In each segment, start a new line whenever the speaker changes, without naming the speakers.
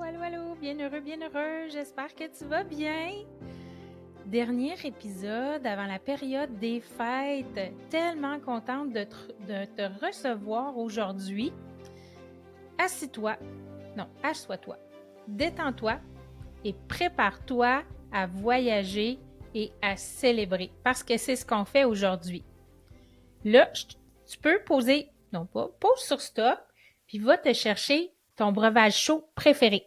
Allô, bienheureux, j'espère que tu vas bien. Dernier épisode avant la période des fêtes. Tellement contente de te recevoir aujourd'hui. Assis-toi, assois-toi, détends-toi et prépare-toi à voyager et à célébrer parce que c'est ce qu'on fait aujourd'hui. Là, tu peux pose sur stop, puis va te chercher ton breuvage chaud préféré.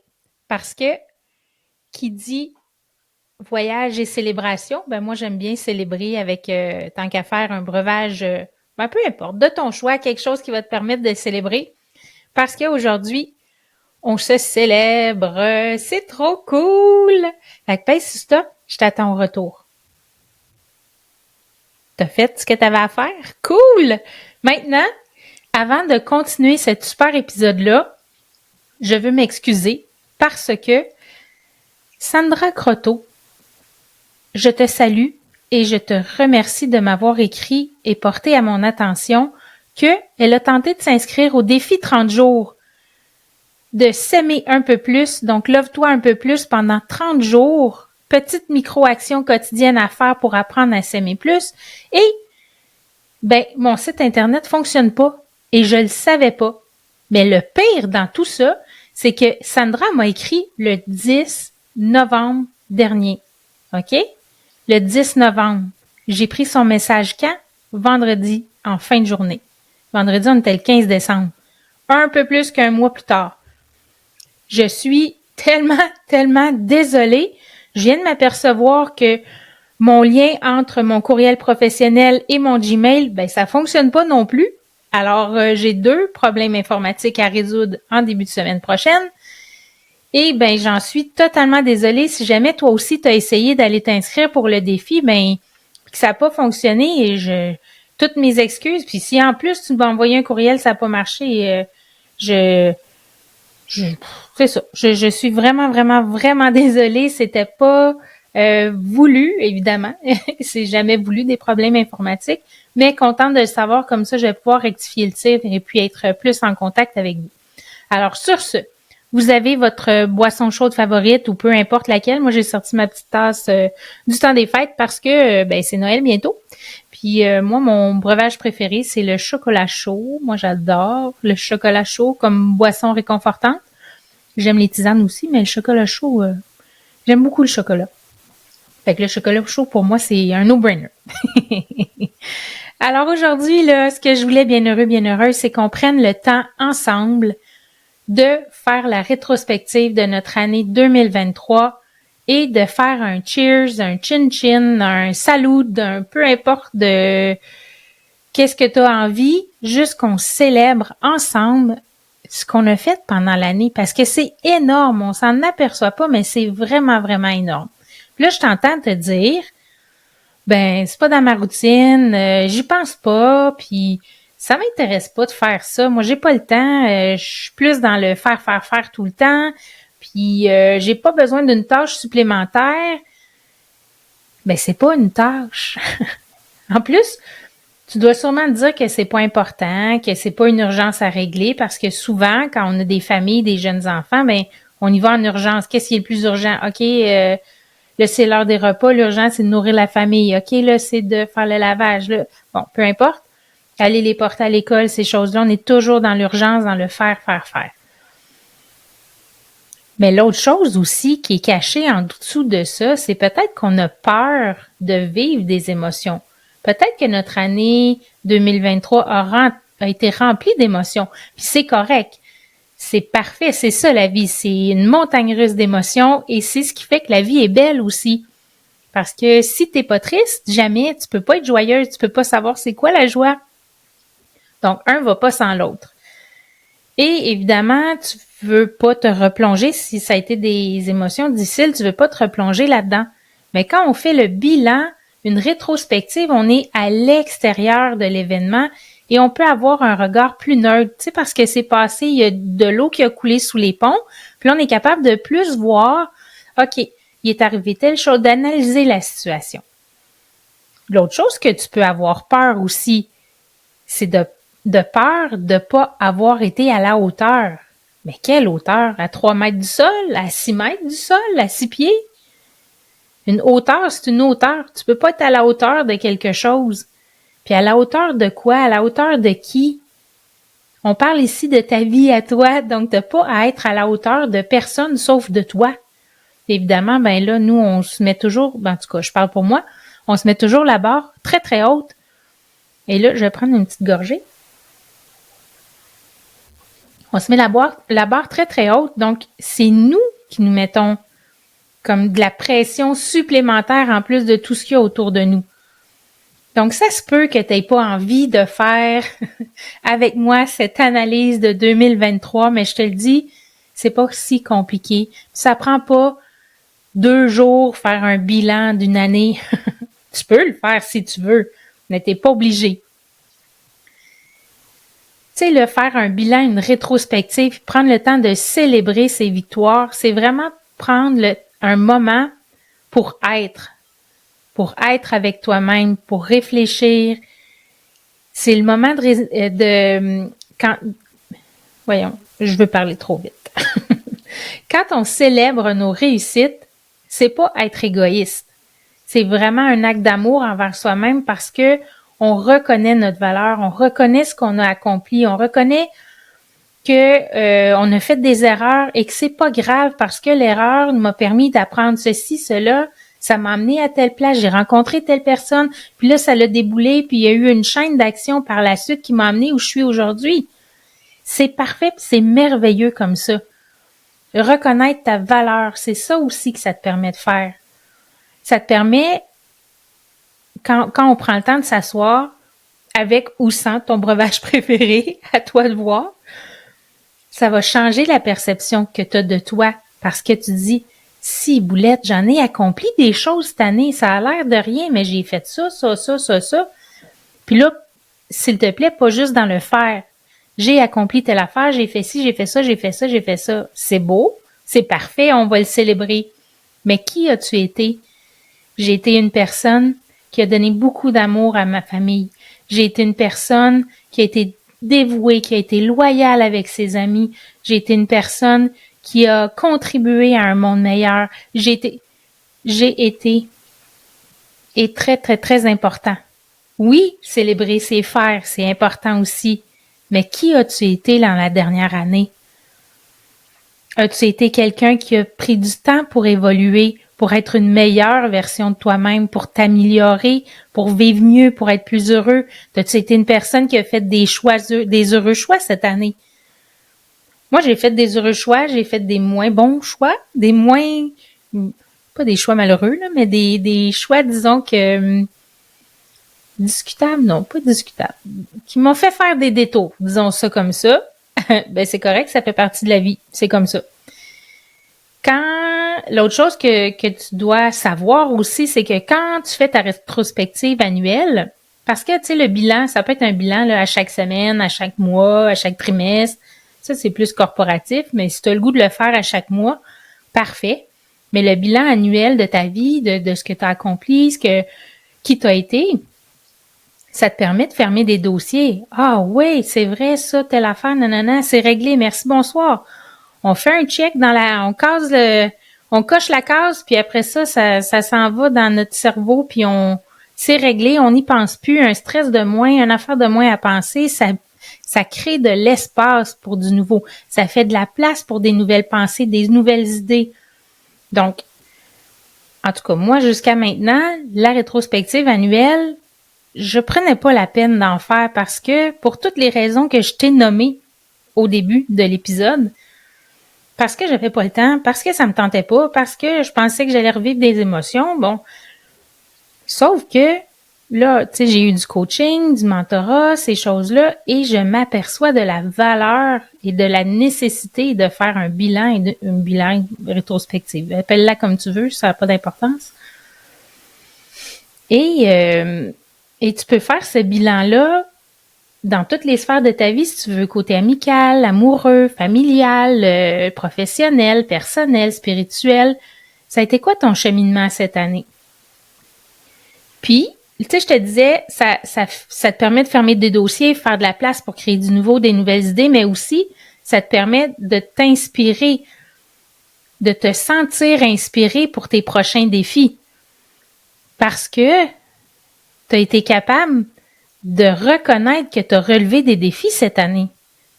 Parce que qui dit voyage et célébration, ben moi j'aime bien célébrer avec tant qu'à faire un breuvage, peu importe, de ton choix, quelque chose qui va te permettre de célébrer. Parce qu'aujourd'hui, on se célèbre, c'est trop cool! Fait que pèse sur stop, je t'attends au retour. T'as fait ce que t'avais à faire? Cool! Maintenant, avant de continuer cet super épisode-là, je veux m'excuser parce que Sandra Croteau, je te salue et je te remercie de m'avoir écrit et porté à mon attention qu'elle a tenté de s'inscrire au défi 30 jours, de s'aimer un peu plus, donc love-toi un peu plus pendant 30 jours, petite micro-action quotidienne à faire pour apprendre à s'aimer plus et mon site internet fonctionne pas et je le savais pas. Mais le pire dans tout ça, c'est que Sandra m'a écrit le 10 novembre dernier. OK? Le 10 novembre. J'ai pris son message quand? Vendredi, en fin de journée. Vendredi, on était le 15 décembre. Un peu plus qu'un mois plus tard. Je suis tellement désolée. Je viens de m'apercevoir que mon lien entre mon courriel professionnel et mon Gmail, ça fonctionne pas non plus. Alors, j'ai 2 problèmes informatiques à résoudre en début de semaine prochaine. Et j'en suis totalement désolée. Si jamais toi aussi tu as essayé d'aller t'inscrire pour le défi, que ça n'a pas fonctionné et toutes mes excuses. Puis si en plus tu m'as envoyé un courriel, ça n'a pas marché, c'est ça. Je suis vraiment désolée. C'était pas voulu, évidemment. C'est jamais voulu des problèmes informatiques, mais contente de le savoir, comme ça je vais pouvoir rectifier le tir et puis être plus en contact avec vous. Alors sur ce, vous avez votre boisson chaude favorite ou peu importe laquelle. Moi, j'ai sorti ma petite tasse du temps des fêtes parce que c'est Noël bientôt. Puis moi, mon breuvage préféré, c'est le chocolat chaud. Moi, j'adore le chocolat chaud comme boisson réconfortante. J'aime les tisanes aussi, mais le chocolat chaud, j'aime beaucoup le chocolat. Fait que le chocolat chaud, pour moi, c'est un no-brainer. Alors aujourd'hui, là, ce que je voulais, bienheureux, c'est qu'on prenne le temps ensemble de faire la rétrospective de notre année 2023 et de faire un cheers, un chin-chin, un salut, un peu importe de qu'est-ce que tu as envie, juste qu'on célèbre ensemble ce qu'on a fait pendant l'année parce que c'est énorme, on s'en aperçoit pas, mais c'est vraiment énorme. Puis là, je t'entends te dire, c'est pas dans ma routine, j'y pense pas, puis ça m'intéresse pas de faire ça. Moi, j'ai pas le temps. Je suis plus dans le faire tout le temps. Puis, j'ai pas besoin d'une tâche supplémentaire. C'est pas une tâche. En plus, tu dois sûrement te dire que c'est pas important, que c'est pas une urgence à régler parce que souvent, quand on a des familles, des jeunes enfants, on y va en urgence. Qu'est-ce qui est le plus urgent? OK, là, c'est l'heure des repas. L'urgence, c'est de nourrir la famille. OK, là, c'est de faire le lavage. Là. Bon, peu importe. Aller les porter à l'école, ces choses-là, on est toujours dans l'urgence, dans le faire. Mais l'autre chose aussi qui est cachée en dessous de ça, c'est peut-être qu'on a peur de vivre des émotions. Peut-être que notre année 2023 a été remplie d'émotions. Puis c'est correct. C'est parfait. C'est ça la vie. C'est une montagne russe d'émotions et c'est ce qui fait que la vie est belle aussi. Parce que si t'es pas triste, jamais, tu peux pas être joyeuse, tu peux pas savoir c'est quoi la joie. Donc, un va pas sans l'autre. Et évidemment, tu veux pas te replonger si ça a été des émotions difficiles, tu veux pas te replonger là-dedans. Mais quand on fait le bilan, une rétrospective, on est à l'extérieur de l'événement et on peut avoir un regard plus neutre, tu sais, parce que c'est passé, il y a de l'eau qui a coulé sous les ponts, puis là, on est capable de plus voir, OK, il est arrivé telle chose, d'analyser la situation. L'autre chose que tu peux avoir peur aussi, c'est de peur de pas avoir été à la hauteur. Mais quelle hauteur? À 3 mètres du sol? À 6 mètres du sol? À 6 pieds? Une hauteur, c'est une hauteur. Tu peux pas être à la hauteur de quelque chose. Puis à la hauteur de quoi? À la hauteur de qui? On parle ici de ta vie à toi, donc t'as pas à être à la hauteur de personne sauf de toi. Évidemment, ben là, nous, on se met toujours, en tout cas, je parle pour moi, on se met toujours la barre très, très haute. Et là, je vais prendre une petite gorgée. On se met la barre très, très haute. Donc, c'est nous qui nous mettons comme de la pression supplémentaire en plus de tout ce qu'il y a autour de nous. Donc, ça se peut que tu n'aies pas envie de faire avec moi cette analyse de 2023, mais je te le dis, c'est pas si compliqué. Ça prend pas 2 jours faire un bilan d'une année. Tu peux le faire si tu veux, mais t'es pas obligé. Tu sais, le faire un bilan, une rétrospective, prendre le temps de célébrer ses victoires, c'est vraiment prendre un moment pour être avec toi-même, pour réfléchir. C'est le moment voyons, je veux parler trop vite. Quand on célèbre nos réussites, c'est pas être égoïste. C'est vraiment un acte d'amour envers soi-même parce que on reconnaît notre valeur, on reconnaît ce qu'on a accompli, on reconnaît que on a fait des erreurs et que c'est pas grave parce que l'erreur m'a permis d'apprendre ceci, cela, ça m'a amené à telle place, j'ai rencontré telle personne, puis là ça l'a déboulé, puis il y a eu une chaîne d'action par la suite qui m'a amené où je suis aujourd'hui. C'est parfait, puis c'est merveilleux comme ça. Reconnaître ta valeur, c'est ça aussi que ça te permet de faire. Ça te permet, quand on prend le temps de s'asseoir, avec ou sans ton breuvage préféré, à toi de voir, ça va changer la perception que tu as de toi. Parce que tu dis, si, boulette, j'en ai accompli des choses cette année, ça a l'air de rien, mais j'ai fait ça. Puis là, s'il te plaît, pas juste dans le faire. J'ai accompli telle affaire, j'ai fait ci, j'ai fait ça. C'est beau, c'est parfait, on va le célébrer. Mais qui as-tu été? J'ai été une personne qui a donné beaucoup d'amour à ma famille. J'ai été une personne qui a été dévouée, qui a été loyale avec ses amis. J'ai été une personne qui a contribué à un monde meilleur. J'ai été, et très, très, très important. Oui, célébrer ses faire, c'est important aussi. Mais qui as-tu été dans la dernière année? As-tu été quelqu'un qui a pris du temps pour évoluer, pour être une meilleure version de toi-même, pour t'améliorer, pour vivre mieux, pour être plus heureux? As-tu été une personne qui a fait des heureux choix cette année? Moi, j'ai fait des heureux choix, j'ai fait des moins bons choix, pas des choix malheureux, là, mais des choix, disons que, discutables, non, pas discutables, qui m'ont fait faire des détours, disons ça comme ça. Ben, c'est correct, ça fait partie de la vie, c'est comme ça. L'autre chose que tu dois savoir aussi, c'est que quand tu fais ta rétrospective annuelle, parce que, tu sais, le bilan, ça peut être un bilan là, à chaque semaine, à chaque mois, à chaque trimestre, ça, c'est plus corporatif, mais si tu as le goût de le faire à chaque mois, parfait. Mais le bilan annuel de ta vie, de ce que tu as accompli, qui t'as été, ça te permet de fermer des dossiers. Ah oui, c'est vrai, ça, telle affaire, nanana, c'est réglé, merci, bonsoir. On fait un check on coche la case, puis après ça s'en va dans notre cerveau, puis c'est réglé, on n'y pense plus, un stress de moins, une affaire de moins à penser, ça crée de l'espace pour du nouveau. Ça fait de la place pour des nouvelles pensées, des nouvelles idées. Donc, en tout cas, moi, jusqu'à maintenant, la rétrospective annuelle, je prenais pas la peine d'en faire parce que, pour toutes les raisons que je t'ai nommées au début de l'épisode, parce que j'avais pas le temps, parce que ça me tentait pas, parce que je pensais que j'allais revivre des émotions, bon. Sauf que, là, tu sais, j'ai eu du coaching, du mentorat, ces choses-là, et je m'aperçois de la valeur et de la nécessité de faire un bilan rétrospectif. Appelle-la comme tu veux, ça n'a pas d'importance. Et tu peux faire ce bilan-là dans toutes les sphères de ta vie, si tu veux, côté amical, amoureux, familial, professionnel, personnel, spirituel. Ça a été quoi ton cheminement cette année? Puis, tu sais, je te disais, ça te permet de fermer des dossiers, faire de la place pour créer du nouveau, des nouvelles idées, mais aussi, Ça te permet de t'inspirer, de te sentir inspiré pour tes prochains défis. Parce que tu as été capable de reconnaître que tu as relevé des défis cette année.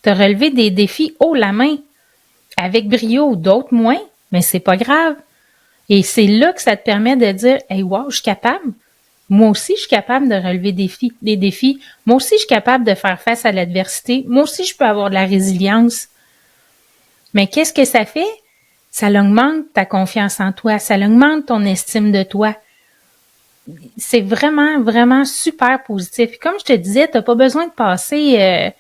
Tu as relevé des défis haut la main, avec brio, d'autres moins, mais c'est pas grave. Et c'est là que ça te permet de dire « Hey, wow, je suis capable. Moi aussi, je suis capable de relever des défis. Moi aussi, je suis capable de faire face à l'adversité. Moi aussi, je peux avoir de la résilience. » Mais qu'est-ce que ça fait? Ça augmente ta confiance en toi. Ça augmente ton estime de toi. C'est vraiment, vraiment super positif. Puis comme je te disais, tu n'as pas besoin de passer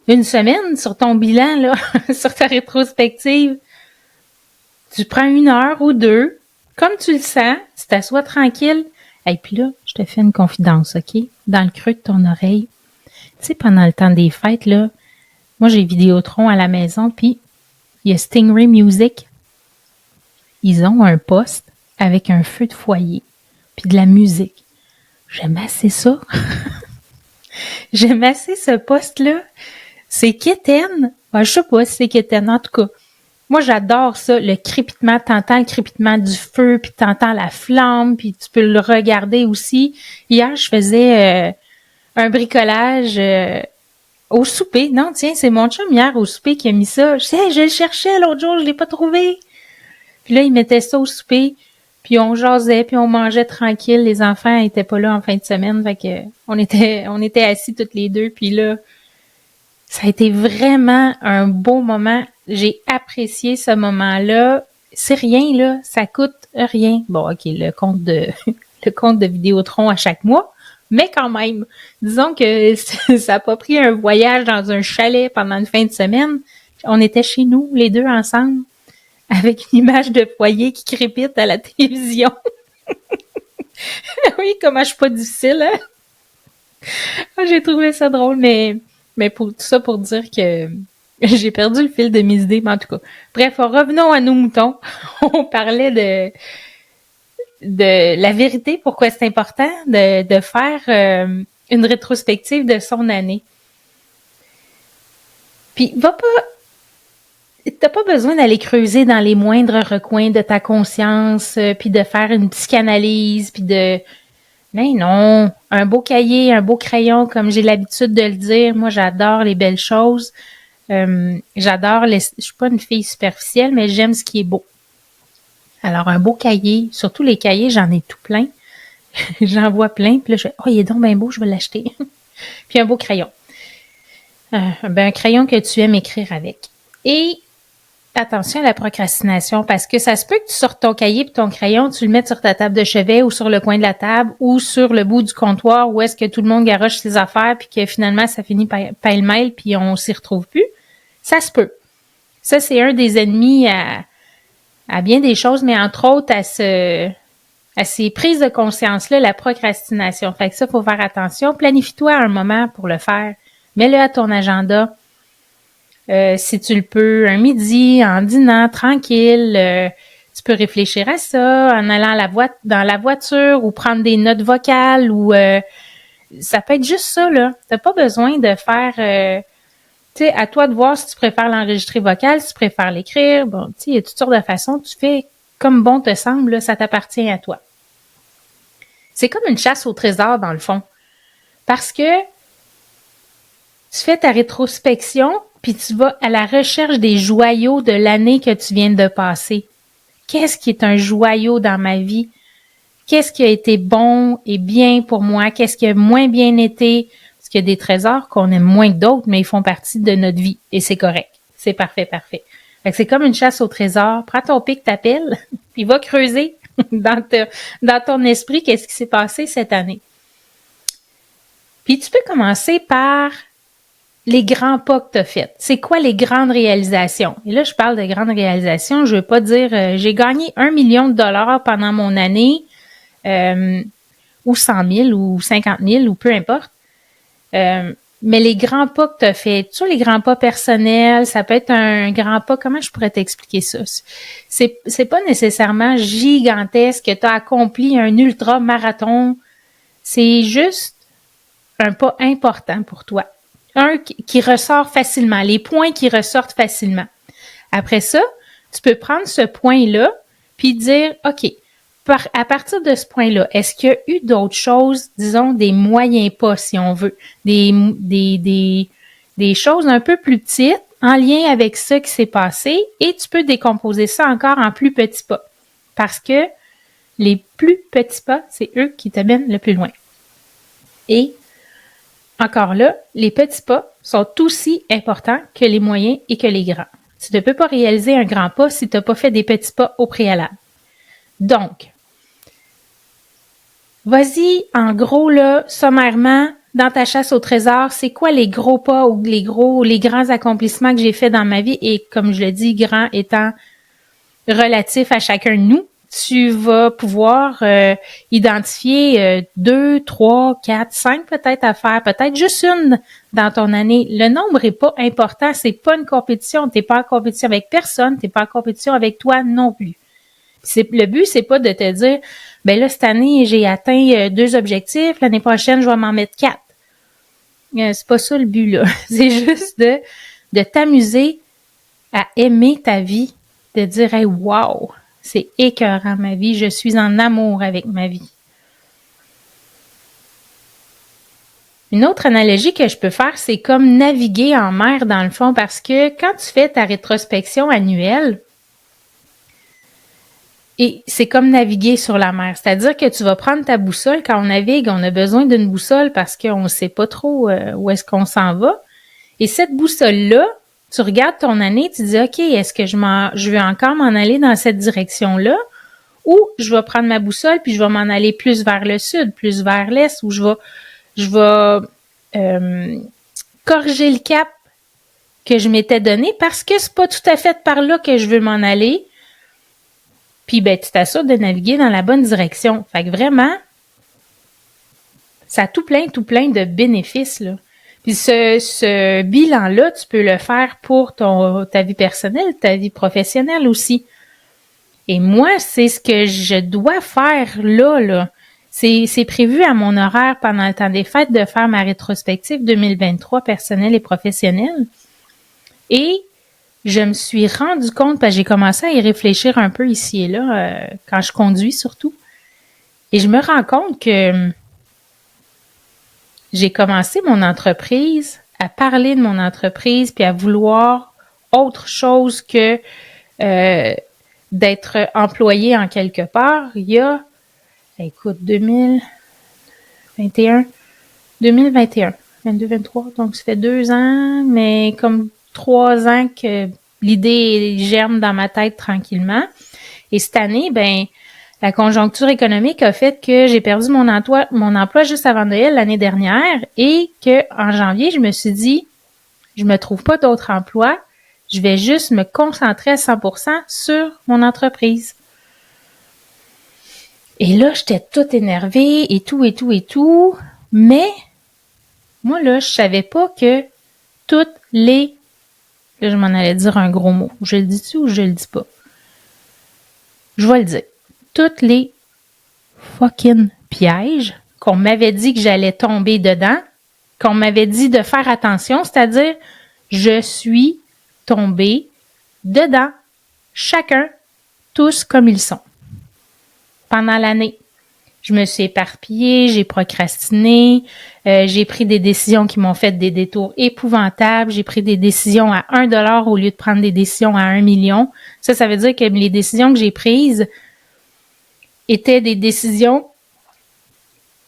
une semaine sur ton bilan, là, sur ta rétrospective. Tu prends 1 heure ou 2, comme tu le sens, tu t'assois tranquille. Et puis là, je te fais une confidence, OK? Dans le creux de ton oreille. Tu sais, pendant le temps des fêtes, là, moi, j'ai Vidéotron à la maison, puis il y a Stingray Music. Ils ont un poste avec un feu de foyer, puis de la musique. J'aime assez ça. J'aime assez ce poste-là. C'est quétaine. Ben, je sais pas si c'est quétaine, en tout cas. Moi, j'adore ça, le crépitement. T'entends le crépitement du feu, puis t'entends la flamme, puis tu peux le regarder aussi. Hier, je faisais un bricolage au souper. Non, tiens, c'est mon chum hier au souper qui a mis ça. Je le cherchais l'autre jour, je l'ai pas trouvé. Puis là, il mettait ça au souper, puis on jasait, puis on mangeait tranquille. Les enfants étaient pas là en fin de semaine, fait que on était assis toutes les deux, puis là, ça a été vraiment un beau moment. J'ai apprécié ce moment-là. C'est rien, là. Ça coûte rien. Bon, OK, le compte de Vidéotron à chaque mois. Mais quand même, disons que ça n'a pas pris un voyage dans un chalet pendant une fin de semaine. On était chez nous, les deux ensemble, avec une image de foyer qui crépite à la télévision. Oui, comment je suis pas difficile, hein? J'ai trouvé ça drôle, mais pour tout ça pour dire que j'ai perdu le fil de mes idées, mais en tout cas. Bref, revenons à nos moutons. On parlait de la vérité, pourquoi c'est important de faire une rétrospective de son année. Puis, t'as pas besoin d'aller creuser dans les moindres recoins de ta conscience, puis de faire une psychanalyse, puis mais non, un beau cahier, un beau crayon, comme j'ai l'habitude de le dire. Moi, j'adore les belles choses. Je suis pas une fille superficielle, mais j'aime ce qui est beau. Alors, un beau cahier, surtout les cahiers, j'en ai tout plein. J'en vois plein, puis là, je fais, oh, il est donc bien beau, je vais l'acheter. Puis un beau crayon. Un crayon que tu aimes écrire avec. Et attention à la procrastination, parce que ça se peut que tu sortes ton cahier et ton crayon, tu le mettes sur ta table de chevet ou sur le coin de la table ou sur le bout du comptoir où est-ce que tout le monde garoche ses affaires puis que finalement ça finit pêle-mêle puis on s'y retrouve plus. Ça se peut. Ça, c'est un des ennemis à bien des choses, mais entre autres à ces prises de conscience-là, la procrastination. Fait que ça, faut faire attention. Planifie-toi un moment pour le faire. Mets-le à ton agenda. Si tu le peux, un midi, en dînant, tranquille, tu peux réfléchir à ça, en allant dans la voiture ou prendre des notes vocales ou ça peut être juste ça, là. T'as pas besoin de faire tu sais, à toi de voir si tu préfères l'enregistrer vocal, si tu préfères l'écrire. Bon, tu sais, il y a toutes sortes de façons. Tu fais comme bon te semble, là, ça t'appartient à toi. C'est comme une chasse au trésor, dans le fond. Parce que tu fais ta rétrospection, puis tu vas à la recherche des joyaux de l'année que tu viens de passer. Qu'est-ce qui est un joyau dans ma vie? Qu'est-ce qui a été bon et bien pour moi? Qu'est-ce qui a moins bien été? Parce qu'il y a des trésors qu'on aime moins que d'autres, mais ils font partie de notre vie. Et c'est correct. C'est parfait, parfait. Fait que c'est comme une chasse au trésor. Prends ton pic, ta pelle, puis va creuser dans ton esprit qu'est-ce qui s'est passé cette année. Puis tu peux commencer par les grands pas que tu as faits. C'est quoi les grandes réalisations? Et là, je parle de grandes réalisations. Je veux pas dire j'ai gagné 1 million de dollars pendant mon année, ou 100 000 ou 50 000 ou peu importe. Mais les grands pas que tu as faits, tu sais, les grands pas personnels, ça peut être un grand pas, comment je pourrais t'expliquer ça? C'est pas nécessairement gigantesque que tu as accompli un ultra-marathon. C'est juste un pas important pour toi. un qui ressort facilement, les points qui ressortent facilement. Après ça, tu peux prendre ce point-là puis dire, OK, à partir de ce point-là, est-ce qu'il y a eu d'autres choses, disons, des moyens pas, si on veut, des choses un peu plus petites en lien avec ça qui s'est passé et tu peux décomposer ça encore en plus petits pas. Parce que les plus petits pas, c'est eux qui te mènent le plus loin. Et encore là, les petits pas sont aussi importants que les moyens et que les grands. Tu ne peux pas réaliser un grand pas si tu n'as pas fait des petits pas au préalable. Donc, vas-y, en gros, là, sommairement, dans ta chasse au trésor, c'est quoi les gros pas ou les grands accomplissements que j'ai faits dans ma vie? Et comme je le dis, grand étant relatif à chacun de nous, tu vas pouvoir identifier 2, 3, 4, 5 peut-être à faire, peut-être juste une dans ton année. Le nombre est pas important, c'est pas une compétition. T'es pas en compétition avec personne, t'es pas en compétition avec toi non plus. Le but, c'est pas de te dire, ben là, cette année, j'ai atteint 2 objectifs, l'année prochaine, je vais m'en mettre 4. C'est pas ça le but, là. C'est juste de t'amuser à aimer ta vie, de dire, hey, wow, c'est écœurant ma vie, je suis en amour avec ma vie. Une autre analogie que je peux faire, c'est comme naviguer en mer dans le fond, parce que quand tu fais ta rétrospection annuelle, et c'est comme naviguer sur la mer, c'est-à-dire que tu vas prendre ta boussole. Quand on navigue, on a besoin d'une boussole parce qu'on ne sait pas trop où est-ce qu'on s'en va. Et cette boussole-là, tu regardes ton année, tu dis, OK, est-ce que je vais encore m'en aller dans cette direction-là? Ou je vais prendre ma boussole puis je vais m'en aller plus vers le sud, plus vers l'est, ou je vais corriger le cap que je m'étais donné parce que c'est pas tout à fait par là que je veux m'en aller. Puis ben tu t'assures de naviguer dans la bonne direction. Fait que vraiment, ça a tout plein de bénéfices, là. Puis ce bilan-là, tu peux le faire pour ta vie personnelle, ta vie professionnelle aussi. Et moi, c'est ce que je dois faire là. C'est prévu à mon horaire pendant le temps des fêtes de faire ma rétrospective 2023 personnelle et professionnelle. Et je me suis rendu compte, parce que j'ai commencé à y réfléchir un peu ici et là, quand je conduis surtout. Et je me rends compte que j'ai commencé mon entreprise, à parler de mon entreprise, puis à vouloir autre chose que d'être employé en quelque part. Il y a, écoute, 2021, 22, 23, donc ça fait 2 ans, mais comme 3 ans que l'idée germe dans ma tête tranquillement. Et cette année, ben, la conjoncture économique a fait que j'ai perdu mon emploi juste avant Noël l'année dernière et que en janvier, je me suis dit, je me trouve pas d'autre emploi, je vais juste me concentrer à 100% sur mon entreprise. Et là, j'étais toute énervée et tout, mais moi, là, je savais pas que toutes les... Là, je m'en allais dire un gros mot. Je le dis-tu ou je le dis pas? Je vais le dire. Toutes les fucking pièges qu'on m'avait dit que j'allais tomber dedans, qu'on m'avait dit de faire attention, c'est-à-dire, je suis tombée dedans. Chacun, tous comme ils sont. Pendant l'année. Je me suis éparpillée, j'ai procrastiné, j'ai pris des décisions qui m'ont fait des détours épouvantables, j'ai pris des décisions à 1$ au lieu de prendre des décisions à 1 million. Ça veut dire que les décisions que j'ai prises étaient des décisions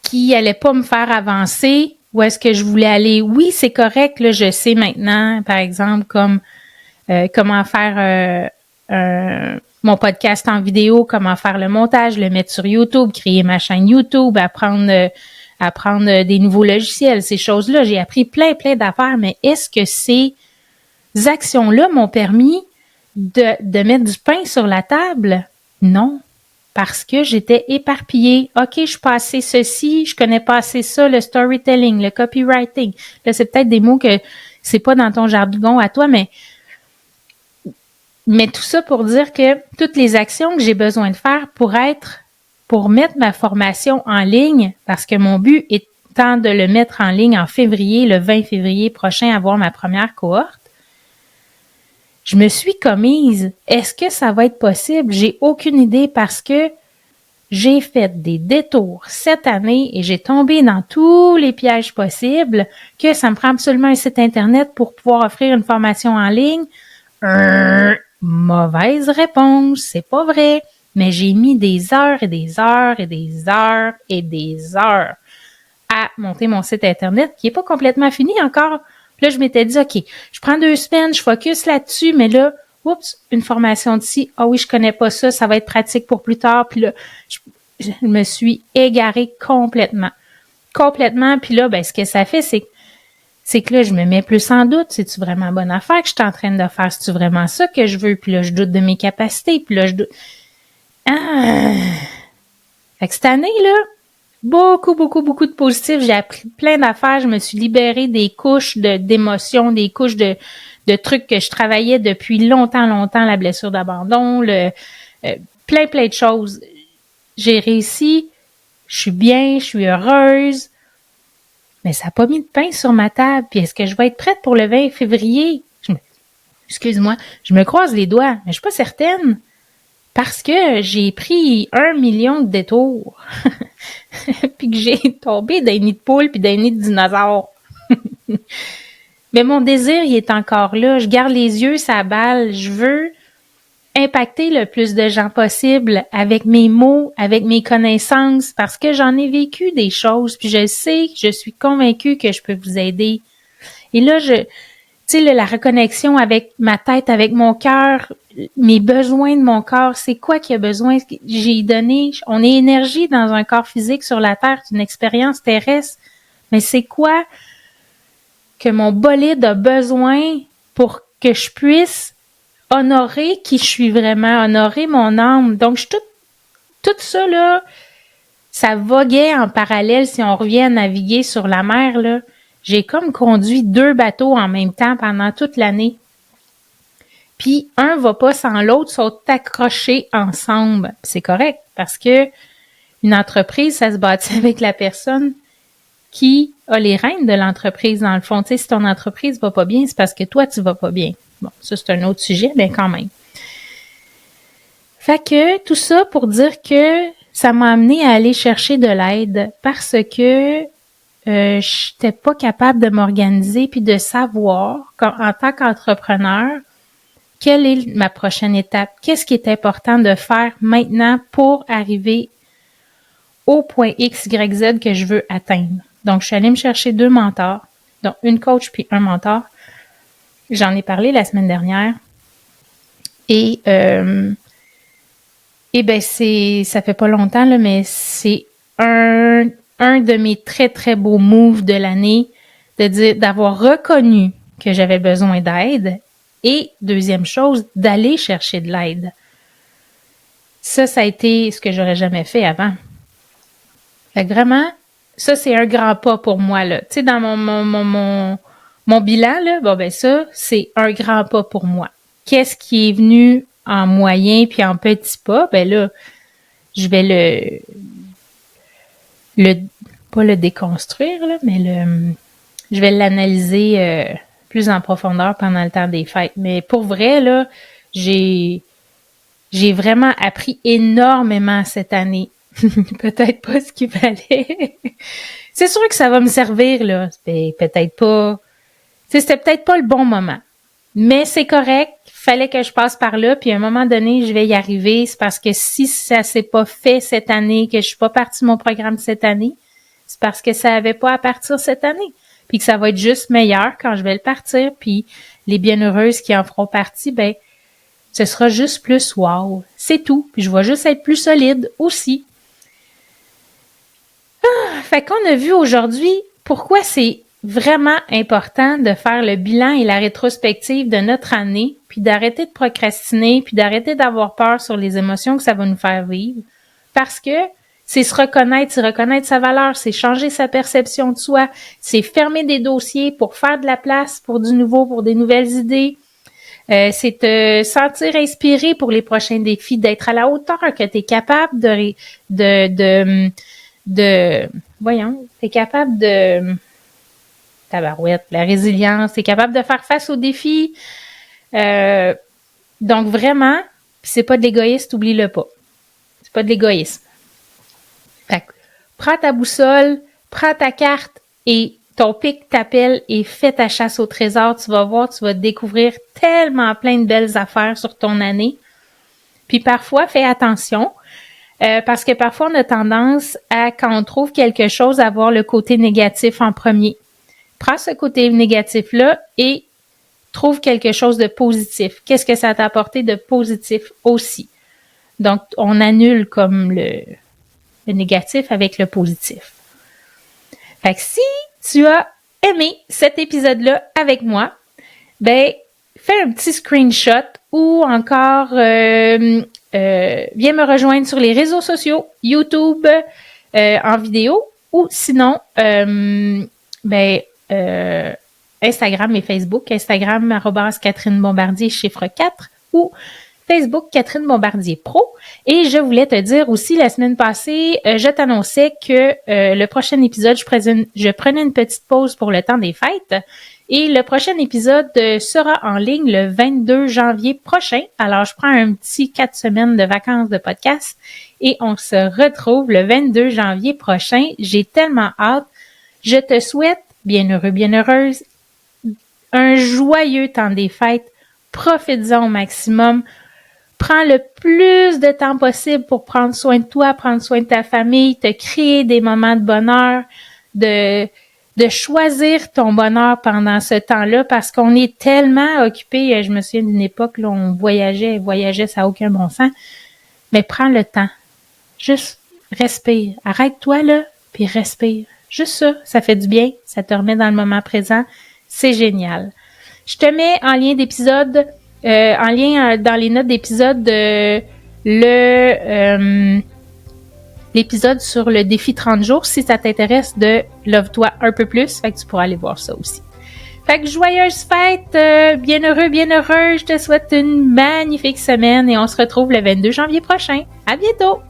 qui allaient pas me faire avancer où est-ce que je voulais aller. Oui, c'est correct, là, je sais maintenant, par exemple, comme comment faire mon podcast en vidéo, comment faire le montage, le mettre sur YouTube, créer ma chaîne YouTube, apprendre des nouveaux logiciels, ces choses-là. J'ai appris plein d'affaires, mais est-ce que ces actions-là m'ont permis de mettre du pain sur la table? Non, parce que j'étais éparpillée. OK, je passais ceci, je connais pas assez ça, le storytelling, le copywriting. Là, c'est peut-être des mots que c'est pas dans ton jargon à toi, mais tout ça pour dire que toutes les actions que j'ai besoin de faire pour mettre ma formation en ligne, parce que mon but est temps de le mettre en ligne en février, le 20 février prochain, avoir ma première cohorte. Je me suis commise, est-ce que ça va être possible? J'ai aucune idée parce que j'ai fait des détours cette année et j'ai tombé dans tous les pièges possibles que ça me prend absolument un site Internet pour pouvoir offrir une formation en ligne. Mauvaise réponse, c'est pas vrai. Mais j'ai mis des heures et des heures et des heures et des heures à monter mon site Internet qui est pas complètement fini encore. Puis là, je m'étais dit, OK, je prends 2 semaines, je focus là-dessus, mais là, oups, une formation d'ici. Ah oui, je connais pas ça, ça va être pratique pour plus tard. Puis là, je me suis égarée complètement. Complètement. Puis là, ben, ce que ça fait, c'est que là, je me mets plus en doute. C'est-tu vraiment bonne affaire que je suis en train de faire? C'est-tu vraiment ça que je veux? Puis là, je doute de mes capacités. Puis là, je doute. Ah! Fait que cette année, là, beaucoup de positifs. J'ai appris plein d'affaires. Je me suis libérée des couches d'émotions, des couches de trucs que je travaillais depuis longtemps, la blessure d'abandon, plein de choses. J'ai réussi, je suis bien, je suis heureuse, mais ça n'a pas mis de pain sur ma table. Puis est-ce que je vais être prête pour le 20 février? Excuse-moi, je me croise les doigts, mais je suis pas certaine. Parce que j'ai pris 1 million de détours. Puis que j'ai tombé d'un nid de poule puis d'un nid de dinosaure. Mais mon désir, il est encore là. Je garde les yeux sur la balle. Je veux impacter le plus de gens possible avec mes mots, avec mes connaissances, parce que j'en ai vécu des choses. Puis je sais, je suis convaincue que je peux vous aider. Et là, tu sais, la reconnexion avec ma tête, avec mon cœur, mes besoins de mon corps, c'est quoi qu'il y a besoin? J'ai donné, on est énergie dans un corps physique sur la Terre, c'est une expérience terrestre, mais c'est quoi que mon bolide a besoin pour que je puisse honorer qui je suis vraiment, honorer mon âme. Donc, tout ça, là, ça voguait en parallèle si on revient à naviguer sur la mer, là. J'ai comme conduit 2 bateaux en même temps pendant toute l'année. Puis un va pas sans l'autre, sont accrochés ensemble. Puis c'est correct parce que une entreprise, ça se bâtit avec la personne qui a les rênes de l'entreprise dans le fond. Tu sais, si ton entreprise va pas bien, c'est parce que toi, tu vas pas bien. Bon, ça, c'est un autre sujet, mais quand même. Fait que tout ça pour dire que ça m'a amené à aller chercher de l'aide parce que j'étais pas capable de m'organiser puis de savoir, en tant qu'entrepreneur, quelle est ma prochaine étape? Qu'est-ce qui est important de faire maintenant pour arriver au point X, Y, Z que je veux atteindre? Donc, je suis allée me chercher 2 mentors, donc une coach puis un mentor. J'en ai parlé la semaine dernière. Et ben ça fait pas longtemps, là, mais c'est un de mes très, très beaux moves de l'année d'avoir reconnu que j'avais besoin d'aide. Et deuxième chose, d'aller chercher de l'aide. Ça a été ce que j'aurais jamais fait avant. Fait que vraiment, ça, c'est un grand pas pour moi, là. Tu sais, dans mon bilan, là, bon, ben ça, c'est un grand pas pour moi. Qu'est-ce qui est venu en moyen puis en petit pas? Ben là, je vais pas le déconstruire, là, mais je vais l'analyser plus en profondeur pendant le temps des fêtes. Mais pour vrai, là, j'ai vraiment appris énormément cette année. Peut-être pas ce qu'il fallait. C'est sûr que ça va me servir, là. Peut-être pas. C'était peut-être pas le bon moment. Mais c'est correct. Fallait que je passe par là. Puis à un moment donné, je vais y arriver. C'est parce que si ça s'est pas fait cette année, que je suis pas partie de mon programme cette année, c'est parce que ça avait pas à partir cette année. Puis que ça va être juste meilleur quand je vais le partir. Puis les bienheureuses qui en feront partie, ben, ce sera juste plus wow. C'est tout. Puis je vais juste être plus solide aussi. Fait qu'on a vu aujourd'hui pourquoi c'est vraiment important de faire le bilan et la rétrospective de notre année, puis d'arrêter de procrastiner, puis d'arrêter d'avoir peur sur les émotions que ça va nous faire vivre. Parce que c'est se reconnaître, c'est reconnaître sa valeur, c'est changer sa perception de soi, c'est fermer des dossiers pour faire de la place pour du nouveau, pour des nouvelles idées. C'est te sentir inspiré pour les prochains défis, d'être à la hauteur, que tu es capable t'es capable de... Tabarouette, la résilience, t'es capable de faire face aux défis. Donc vraiment, c'est pas de l'égoïsme, oublie-le pas. C'est pas de l'égoïsme. Fait que, prends ta boussole, prends ta carte et ton pic, ta pelle et fais ta chasse au trésor. Tu vas voir, tu vas découvrir tellement plein de belles affaires sur ton année. Puis parfois, fais attention, parce que parfois, on a tendance à, quand on trouve quelque chose, à voir le côté négatif en premier. Prends ce côté négatif-là et trouve quelque chose de positif. Qu'est-ce que ça t'a apporté de positif aussi? Donc, on annule comme le négatif avec le positif. Fait que si tu as aimé cet épisode-là avec moi, ben, fais un petit screenshot ou encore viens me rejoindre sur les réseaux sociaux, YouTube en vidéo ou sinon Instagram et Facebook. Instagram @Catherine Bombardier chiffre 4 ou Facebook Catherine Bombardier Pro. Et je voulais te dire aussi, la semaine passée, je t'annonçais que le prochain épisode, je prenais une petite pause pour le temps des fêtes. Et le prochain épisode sera en ligne le 22 janvier prochain. Alors, je prends un petit 4 semaines de vacances de podcast et on se retrouve le 22 janvier prochain. J'ai tellement hâte. Je te souhaite, bien heureux, bien heureuse, un joyeux temps des fêtes. Profites-en au maximum. Prends le plus de temps possible pour prendre soin de toi, prendre soin de ta famille, te créer des moments de bonheur, de choisir ton bonheur pendant ce temps-là parce qu'on est tellement occupé. Je me souviens d'une époque où on voyageait, ça n'a aucun bon sens. Mais prends le temps. Juste respire. Arrête-toi là, puis respire. Juste ça fait du bien. Ça te remet dans le moment présent. C'est génial. Je te mets en lien d'épisode, en lien dans les notes d'épisode l'épisode sur le défi 30 jours si ça t'intéresse de Love-toi un peu plus. Fait que tu pourras aller voir ça aussi. Fait que joyeuse fête, bien heureux, bien heureux. Je te souhaite une magnifique semaine et on se retrouve le 22 janvier prochain. À bientôt!